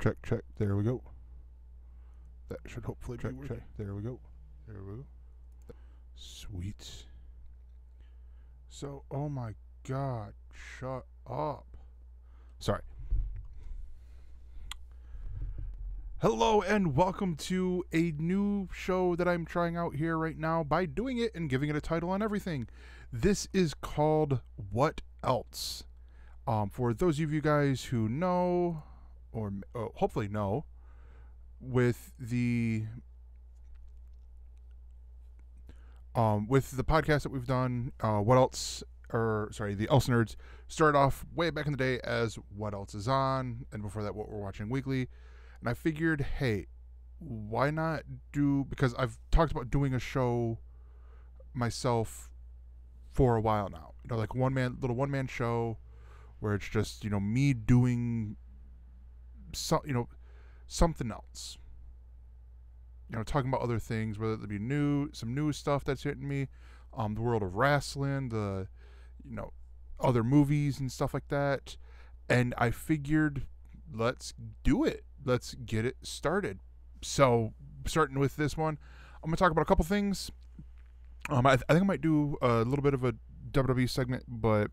Check, check. There we go. That should hopefully check, check. There we go. There we go. Sweet. So, oh my god. Shut up. Sorry. Hello and welcome to a new show that I'm trying out here right now by doing it and giving it a title and everything. This is called What Else? For those of you guys who know, or hopefully know, with the podcast that we've done, What Else, the Else Nerds, started off way back in the day as What Else Is On, and before that, What We're Watching Weekly. And I figured, hey, why not do, because I've talked about doing a show myself for a while now, like little one man show where it's just, me doing something else, talking about other things, whether it be some new stuff that's hitting me, the world of wrestling, the, other movies and stuff like that. And I figured, let's do it. Let's get it started. So, starting with this one, I'm going to talk about a couple things. I think I might do a little bit of a WWE segment, but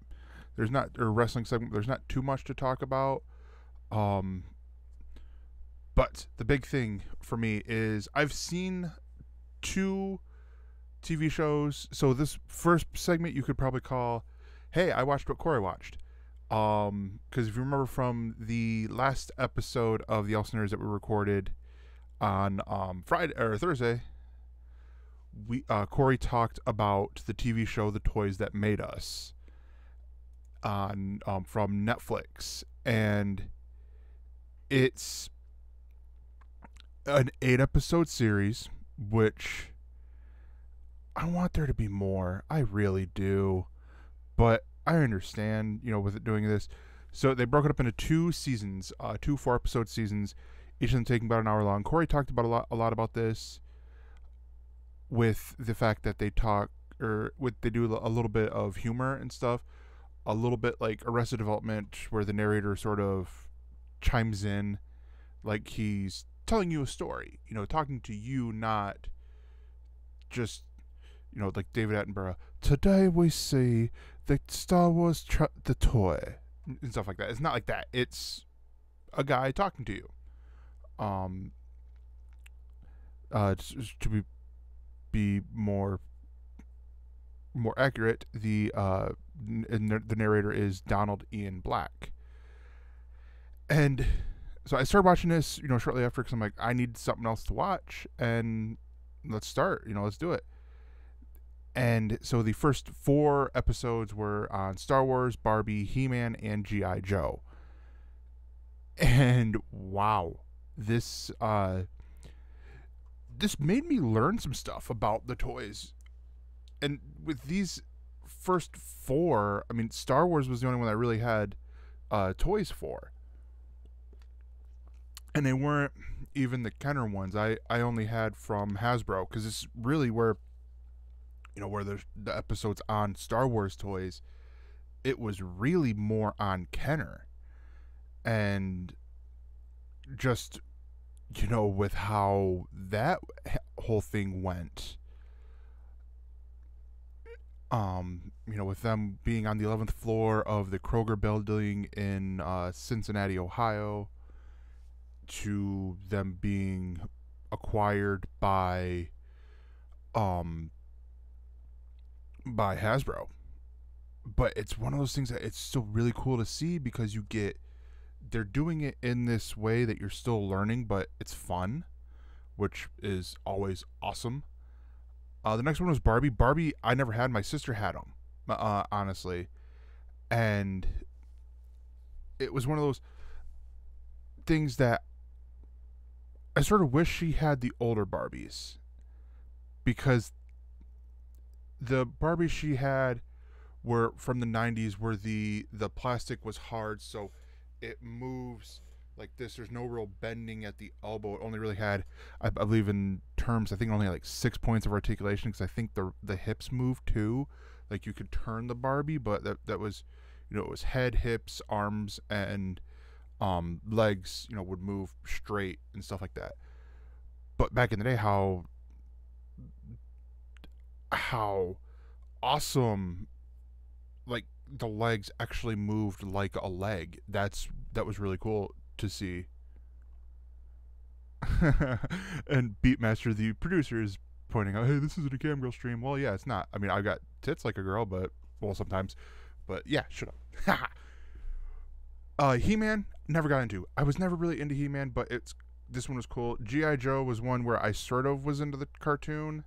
there's not, or wrestling segment, there's not too much to talk about. But the big thing for me is I've seen 2 TV shows. So this first segment you could probably call, hey, I watched what Corey watched. Because if you remember from the last episode of the Else Nerds that we recorded on Friday or Thursday, Corey talked about the TV show The Toys That Made Us on from Netflix, and it's an 8-episode series, which I want there to be more. I really do, but I understand, with it doing this. So they broke it up into 2 seasons, 2 4-episode seasons, each of them taking about an hour long. Corey talked about a lot about this, with the fact that they do a little bit of humor and stuff, a little bit like Arrested Development, where the narrator sort of chimes in, like he's telling you a story, talking to you, not just, like David Attenborough. Today we see the Star Wars the toy and stuff like that. It's not like that. It's a guy talking to you. To be more accurate, the narrator is Donald Ian Black. And so I started watching this, shortly after, because I'm like, I need something else to watch, and let's start, let's do it. And so the first 4 episodes were on Star Wars, Barbie, He-Man, and G.I. Joe. And wow, this made me learn some stuff about the toys. And with these first 4, I mean, Star Wars was the only one I really had toys for. And they weren't even the Kenner ones. I only had from Hasbro, because it's really where, where the episodes on Star Wars toys, it was really more on Kenner. And just, with how that whole thing went, with them being on the 11th floor of the Kroger building in Cincinnati, Ohio, to them being acquired by Hasbro. But it's one of those things that it's still really cool to see, because they're doing it in this way that you're still learning, but it's fun, which is always awesome. The next one was Barbie. Barbie, I never had. My sister had them, honestly. And it was one of those things that I sort of wish she had the older Barbies, because the Barbies she had were from the 90s, where the plastic was hard, so it moves like this. There's no real bending at the elbow. It only really had, I believe in terms, I think only like 6 points of articulation, because I think the hips moved too. Like you could turn the Barbie, but that was, it was head, hips, arms, and legs, would move straight and stuff like that. But back in the day, how awesome, like, the legs actually moved like a leg. That was really cool to see. And Beatmaster, the producer, is pointing out, "Hey, this isn't a cam girl stream." Well, yeah, it's not. I mean, I got tits like a girl, but well, sometimes. But yeah, shut up. He-Man, never got into. I was never really into He-Man, but this one was cool. G.I. Joe was one where I sort of was into the cartoon.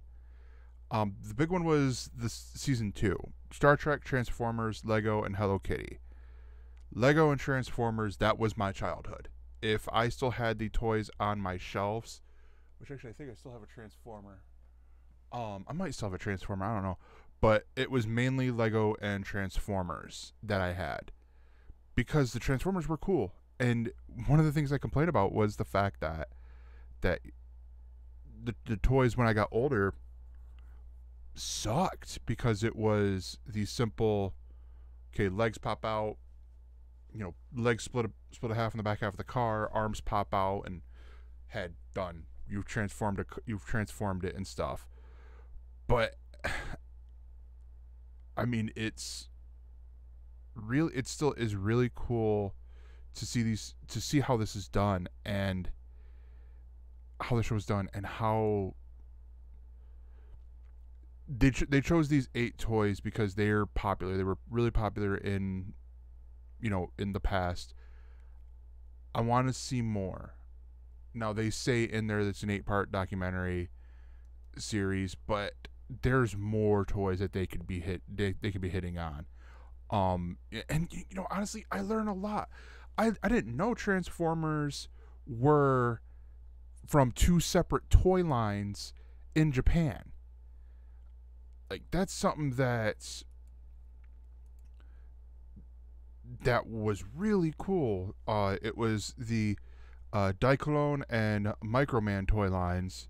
The big one was the season 2. Star Trek, Transformers, Lego, and Hello Kitty. Lego and Transformers, that was my childhood. If I still had the toys on my shelves, which actually I think I still have a Transformer. I might still have a Transformer, I don't know. But it was mainly Lego and Transformers that I had. Because the Transformers were cool. And one of the things I complained about was the fact that the toys, when I got older, sucked, because it was the simple, okay, legs pop out, legs split a half in the back half of the car, arms pop out, and head done. You've transformed it and stuff. But I mean, it still is really cool to see how this is done, and how the show is done, and how they chose these 8 toys because they're popular. They were really popular in the past. I want to see more. Now, they say in there that it's an 8-part documentary series, but there's more toys that they could be hitting on. And honestly, I learned a lot. I didn't know Transformers were from 2 separate toy lines in Japan. Like, that's something that was really cool. It was the Dicolone and Microman toy lines,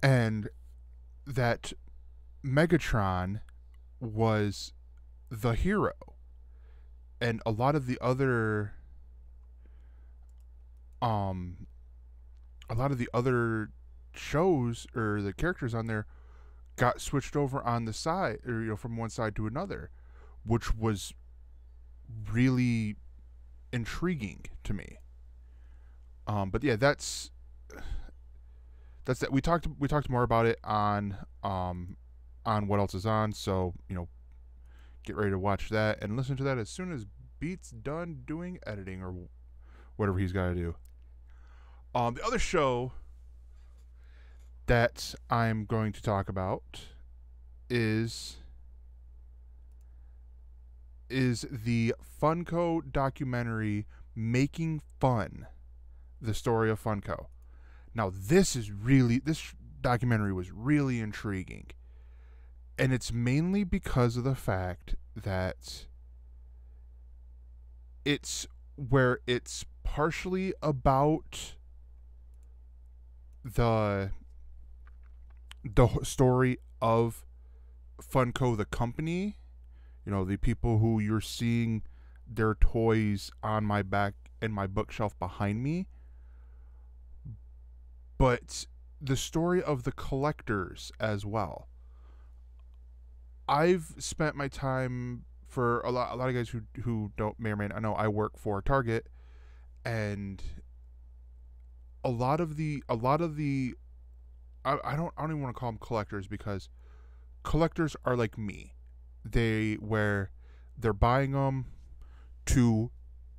and that Megatron was the hero, and a lot of the other shows, or the characters on there, got switched over on the side, or from one side to another, which was really intriguing to me. But yeah, that's that. We talked more about it on What Else Is On. So get ready to watch that and listen to that as soon as Beat's done doing editing or whatever he's got to do. The other show that I'm going to talk about is the Funko documentary Making Fun: The Story of Funko. Now, this documentary was really intriguing, and it's mainly because of the fact that it's partially about the story of Funko, the company. The people who you're seeing their toys on my back and my bookshelf behind me. But the story of the collectors as well. I've spent my time, for a lot of guys who may or may not know, I work for Target, and a lot of the I don't even want to call them collectors, because collectors are like me. They're buying them to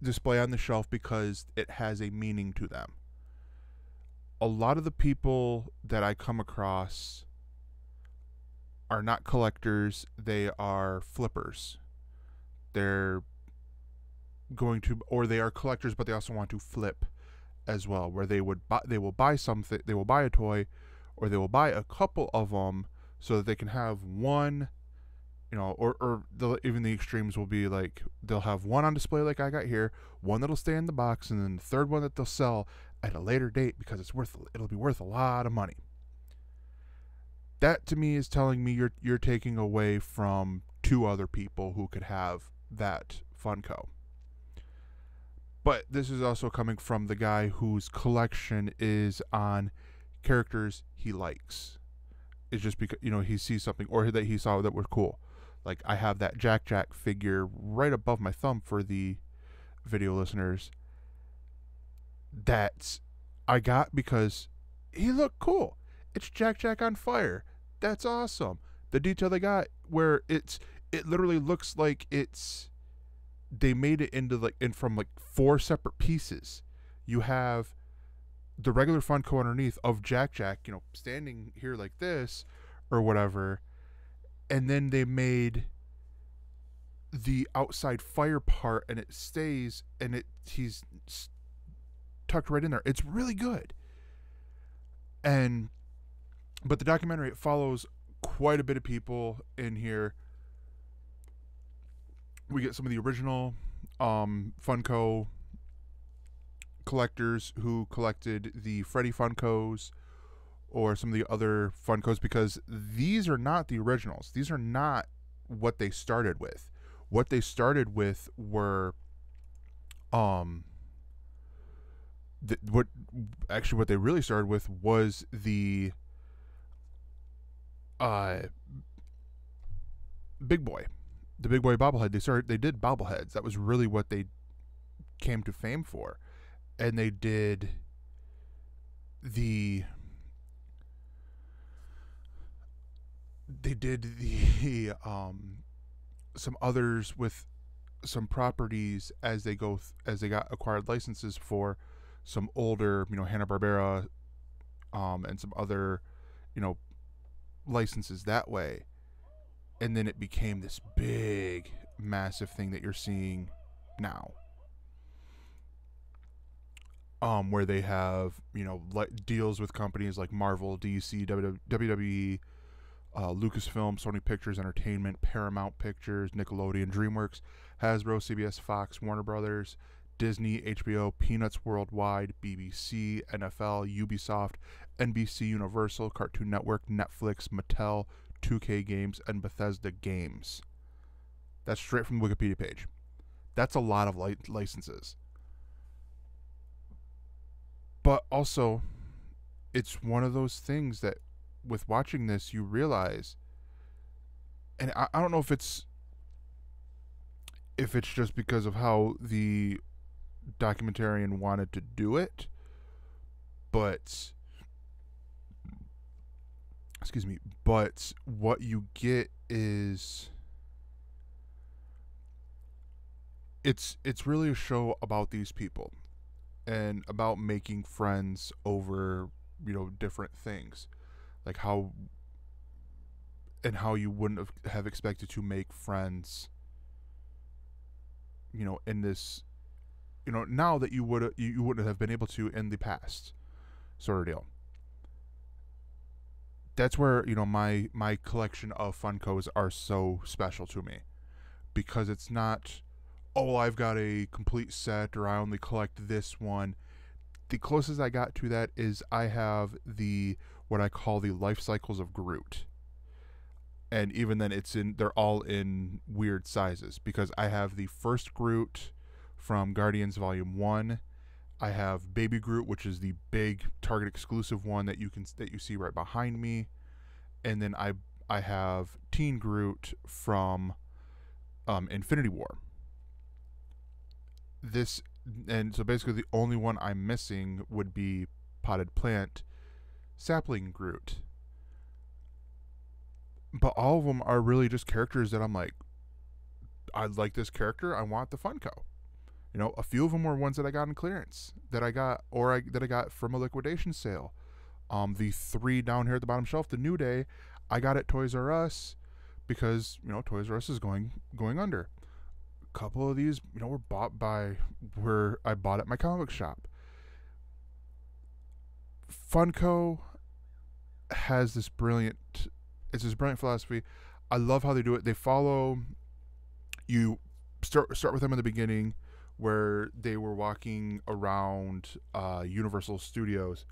display on the shelf because it has a meaning to them. A lot of the people that I come across are not collectors, they are flippers. They're they are collectors, but they also want to flip as well, where they will buy something, they will buy a toy, or they will buy a couple of them so that they can have one, or even the extremes will be like, they'll have one on display like I got here, one that'll stay in the box, and then the third one that they'll sell at a later date because it'll be worth a lot of money. That to me is telling me you're taking away from 2 other people who could have that Funko. But this is also coming from the guy whose collection is on characters he likes. It's just because, he sees something or that he saw that was cool. Like, I have that Jack Jack figure right above my thumb for the video listeners that I got because he looked cool. It's Jack Jack on fire. That's awesome. The detail they got where it literally looks like they made it from 4 separate pieces. You have the regular Funko underneath of Jack Jack, standing here like this or whatever, and then they made the outside fire part, and it stays, and he's tucked right in there. It's really good. But the documentary, it follows quite a bit of people in here. We get some of the original Funko collectors who collected the Freddy Funkos or some of the other Funkos, because these are not the originals. These are not what they started with. What they started with were what they really started with was the Big Boy. The Big Boy bobblehead. They did bobbleheads. That was really what they came to fame for. And they did the some others with some properties as they got acquired licenses for some older, Hanna-Barbera and some other, licenses that way. And then it became this big, massive thing that you're seeing now. Where they have, deals with companies like Marvel, DC, WWE, Lucasfilm, Sony Pictures Entertainment, Paramount Pictures, Nickelodeon, DreamWorks, Hasbro, CBS, Fox, Warner Brothers, Disney, HBO, Peanuts Worldwide, BBC, NFL, Ubisoft, NBC Universal, Cartoon Network, Netflix, Mattel, 2K Games, and Bethesda Games. That's straight from the Wikipedia page. That's a lot of licenses. But also, it's one of those things that with watching this, you realize, and I don't know if it's just because of how the documentarian wanted to do it, but what you get is it's really a show about these people and about making friends over, different things, like how you wouldn't have expected to make friends, in this, now that you wouldn't have been able to in the past, sort of deal. That's where, my collection of Funkos are so special to me, because it's not, oh, I've got a complete set or I only collect this one. The closest I got to that is I have what I call the life cycles of Groot. And even then they're all in weird sizes, because I have the first Groot from Guardians Volume 1. I have Baby Groot, which is the big Target exclusive one that you see right behind me. And then I have Teen Groot from Infinity War. And so basically the only one I'm missing would be Potted Plant Sapling Groot. But all of them are really just characters that I'm like, I like this character, I want the Funko. A few of them were ones that I got in clearance, that I got from a liquidation sale. The 3 down here at the bottom shelf, the New Day, I got at Toys R Us because, Toys R Us is going under. A couple of these, were bought where I bought at my comic book shop. Funko has this brilliant philosophy. I love how they do it. They follow, you start with them in the beginning, where they were walking around Universal Studios,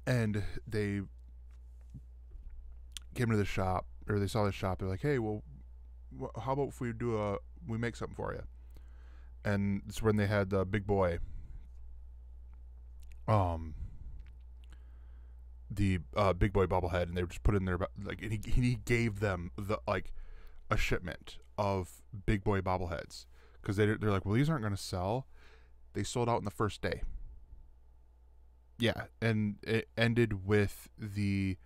and they came to the shop, or they saw the shop. They're like, "Hey, well, how about if we make something for you?" and it's when they had the Big Boy, the Big Boy bobblehead, and they were just put in there like, and he gave them the like a shipment of Big Boy bobbleheads because they're like, well, these aren't going to sell. They sold out in the first day. Yeah, and it ended with the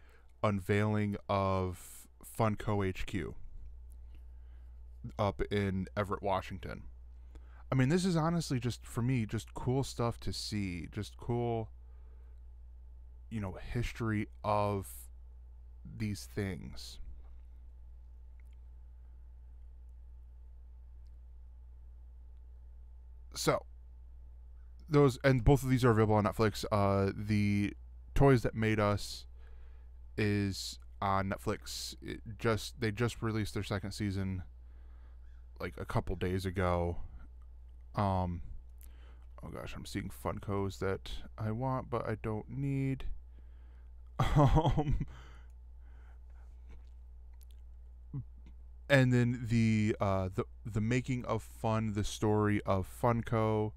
unveiling of Funko HQ up in Everett, Washington. I mean, this is honestly just, for me, just cool stuff to see. Just cool, history of these things. So, both of these are available on Netflix. The Toys That Made Us is on Netflix. They just released their second season like a couple days ago. Oh gosh, I'm seeing Funkos that I want but I don't need. And then the Making of Fun, the story of Funko,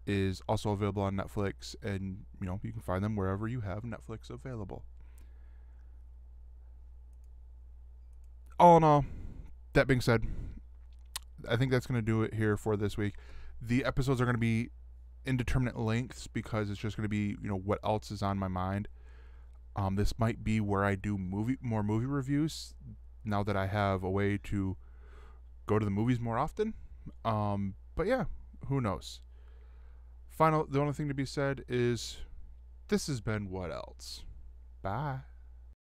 is also available on Netflix, and you can find them wherever you have Netflix available. All in all, that being said, I think that's going to do it here for this week. The episodes are going to be indeterminate lengths because it's just going to be what else is on my mind. This might be where I do more movie reviews now that I have a way to go to the movies more often. But yeah, who knows? The only thing to be said is this has been What Else. Bye.